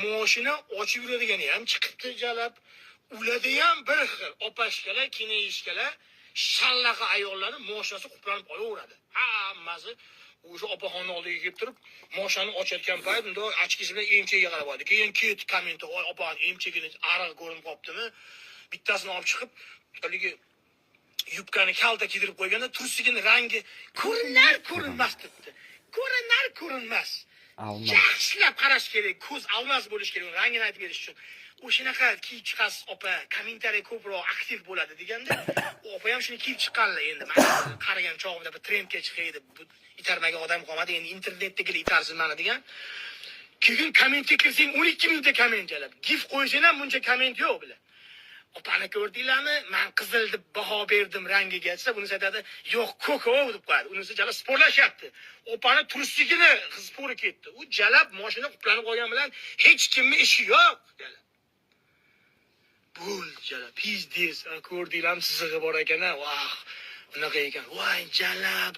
mashina ochib yuradigani ham chiqibdi jalab. Uladi ham bir xil opashkalar, kineyishkalar, shallaqa ayollarni mashinasi quplanib olaveradi. Hammasi o'sha opaxonni oldiga kelib turib, mashinani ochayotgan payt unda achkisi bilan emchaga qarab oldi. Keyin ket komment opa emchagini ariq ko'rinib qoptimi? Bittasini olib chiqib, haligi yubkani kalta kiydirib qo'yganda tursigini rangi ko'rinmas debdi. Ko'rinmas. Yaxshilab qarash kerak, ko'z almas bo'lish kerak, rangini aytib berish uchun. O'shanaqa kiyib chiqasiz, opa, kommentariy ko'proq aktiv bo'ladi deganda, opa ham shuni kiyib chiqqanlar endi. Men qaragan chog'imda bir trendga chiqay deb itarmagan odam qolmadi, endi internetdagi itarsin mana degan. Keyin kommentga kirsang 12 mingta komment jalab. Gif qo'ysang ham buncha komment yo'q bilan. Opani ko'rdinglarmi? Men qizil deb baho berdim rangiga desa, bunisi aytadi, "Yo'q, ko'k-ov" deb qo'yadi. Unisi jala sporlashyapti. Opani turishligini spori ketdi. U jalab mashina quplanib qolgan bilan hech kimning ishi yo'q. Bul jala pizdes ko'rdinglarmi, sizig'i bor ekan-a. Vah, unaqa ekan. Voy jalab